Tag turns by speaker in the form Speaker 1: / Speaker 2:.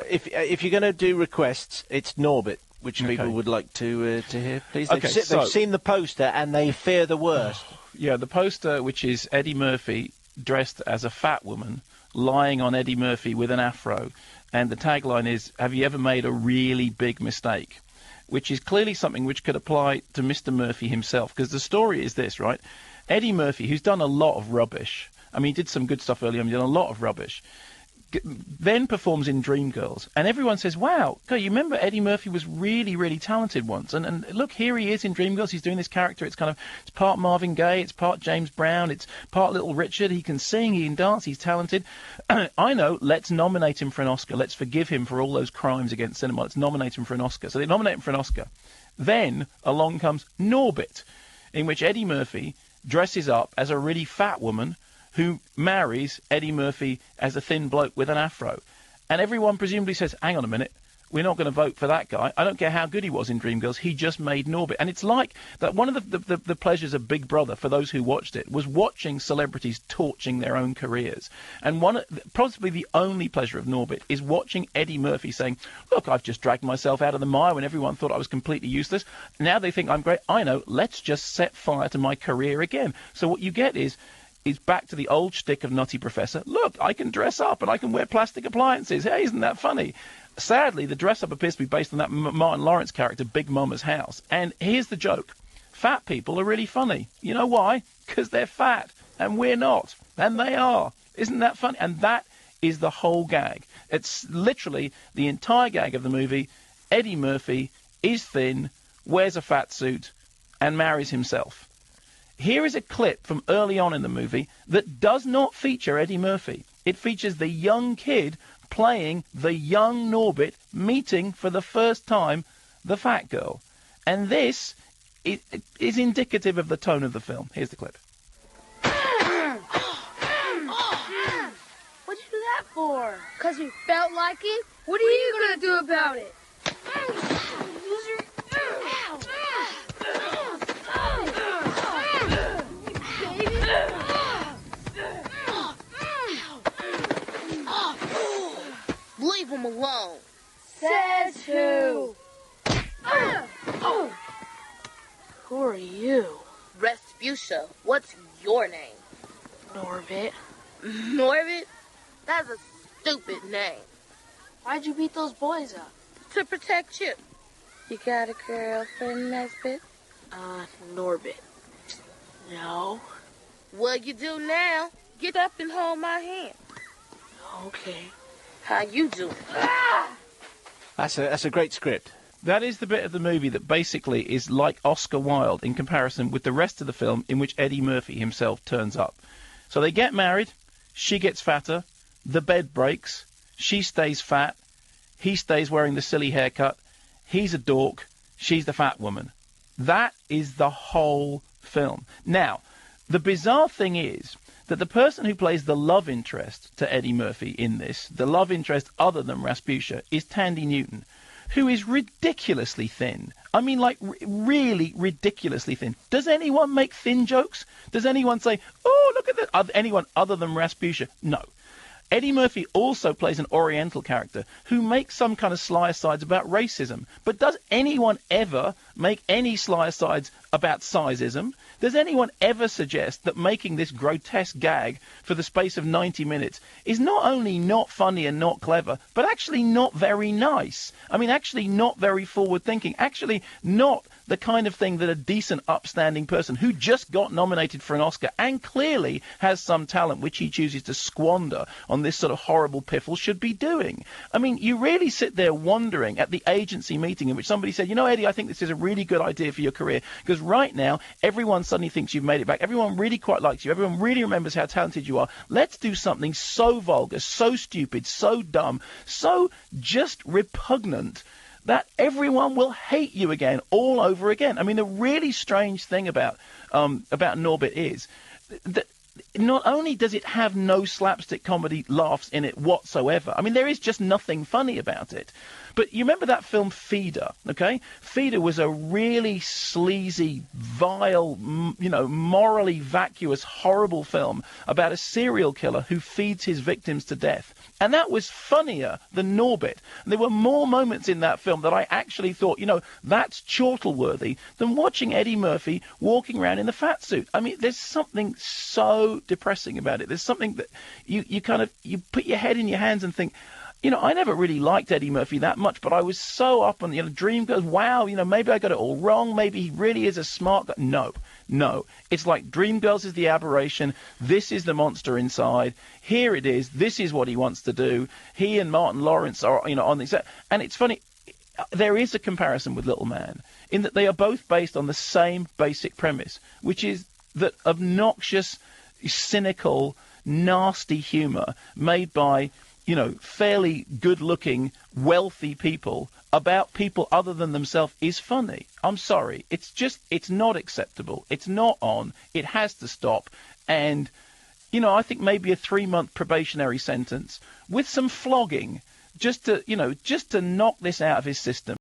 Speaker 1: If you're going to do requests, it's Norbit, which people would like to hear, please. They've seen the poster and they fear the worst.
Speaker 2: Yeah, the poster, which is Eddie Murphy dressed as a fat woman, lying on Eddie Murphy with an afro, and the tagline is, "Have you ever made a really big mistake?" Which is clearly something which could apply to Mr. Murphy himself, because the story is this, right? Eddie Murphy, who's done a lot of rubbish, I mean, he did some good stuff earlier on, he did a lot of rubbish, then performs in Dreamgirls, and everyone says, wow, God, you remember Eddie Murphy was really, really talented once, and look, here he is in Dreamgirls, he's doing this character, it's part Marvin Gaye, it's part James Brown, it's part Little Richard, he can sing, he can dance, he's talented. I know, let's nominate him for an Oscar, let's forgive him for all those crimes against cinema, let's nominate him for an Oscar. So they nominate him for an Oscar. Then along comes Norbit, in which Eddie Murphy dresses up as a really fat woman who marries Eddie Murphy as a thin bloke with an afro. And everyone presumably says, hang on a minute, we're not going to vote for that guy. I don't care how good he was in Dreamgirls, he just made Norbit. And it's like that one of the pleasures of Big Brother, for those who watched it, was watching celebrities torching their own careers. And possibly the only pleasure of Norbit is watching Eddie Murphy saying, look, I've just dragged myself out of the mire when everyone thought I was completely useless. Now they think I'm great. I know, let's just set fire to my career again. So what you get is back to the old shtick of Nutty Professor. Look, I can dress up and I can wear plastic appliances. Hey, isn't that funny? Sadly, the dress-up appears to be based on that Martin Lawrence character, Big Mama's House. And here's the joke. Fat people are really funny. You know why? Because they're fat, and we're not. And they are. Isn't that funny? And that is the whole gag. It's literally the entire gag of the movie. Eddie Murphy is thin, wears a fat suit, and marries himself. Here is a clip from early on in the movie that does not feature Eddie Murphy. It features the young kid playing the young Norbit meeting for the first time the fat girl. And this is indicative of the tone of the film. Here's the clip.
Speaker 3: What'd you do that for? Because we felt like it. What are you going to do about it? Loser.
Speaker 4: Leave him alone.
Speaker 3: Says who? Who are you?
Speaker 4: Respucia, what's your name?
Speaker 3: Norbit.
Speaker 4: Norbit? That's a stupid name.
Speaker 3: Why'd you beat those boys up?
Speaker 4: To protect you. You got a girlfriend, Nesbit?
Speaker 3: Norbit. No.
Speaker 4: What you do now? Get up and hold my hand.
Speaker 3: Okay.
Speaker 4: How you doing?
Speaker 1: That's a great script.
Speaker 2: That is the bit of the movie that basically is like Oscar Wilde in comparison with the rest of the film in which Eddie Murphy himself turns up. So they get married, she gets fatter, the bed breaks, she stays fat, he stays wearing the silly haircut, he's a dork, she's the fat woman. That is the whole film. Now, the bizarre thing is that the person who plays the love interest to Eddie Murphy in this, the love interest other than Rasputia, is Tandy Newton, who is ridiculously thin. I mean, like, really ridiculously thin. Does anyone make thin jokes? Does anyone say, oh, look at that? Anyone other than Rasputia? No. Eddie Murphy also plays an Oriental character who makes some kind of sly asides about racism. But does anyone ever make any sly asides about sizeism? Does anyone ever suggest that making this grotesque gag for the space of 90 minutes is not only not funny and not clever, but actually not very nice? I mean, actually not very forward-thinking, actually not the kind of thing that a decent, upstanding person who just got nominated for an Oscar and clearly has some talent which he chooses to squander on this sort of horrible piffle should be doing. I mean, you really sit there wondering at the agency meeting in which somebody said, you know, Eddie, I think this is a really good idea for your career, because right now everyone suddenly thinks you've made it back. Everyone really quite likes you. Everyone really remembers how talented you are. Let's do something so vulgar, so stupid, so dumb, so just repugnant that everyone will hate you again, all over again. I mean, the really strange thing about Norbit is that not only does it have no slapstick comedy laughs in it whatsoever, I mean, there is just nothing funny about it. But you remember that film Feeder, okay? Feeder was a really sleazy, vile, morally vacuous, horrible film about a serial killer who feeds his victims to death. And that was funnier than Norbit. And there were more moments in that film that I actually thought, that's chortle-worthy than watching Eddie Murphy walking around in the fat suit. I mean, there's something so depressing about it. There's something that you put your head in your hands and think, I never really liked Eddie Murphy that much, but I was so up on, Dreamgirls, wow, maybe I got it all wrong. Maybe he really is a smart guy. No. It's like Dreamgirls is the aberration. This is the monster inside. Here it is. This is what he wants to do. He and Martin Lawrence are, on the set. And it's funny, there is a comparison with Little Man in that they are both based on the same basic premise, which is that obnoxious, cynical, nasty humor made by fairly good-looking, wealthy people about people other than themselves is funny. I'm sorry. It's not acceptable. It's not on. It has to stop. And, I think maybe a 3-month probationary sentence with some flogging just to knock this out of his system.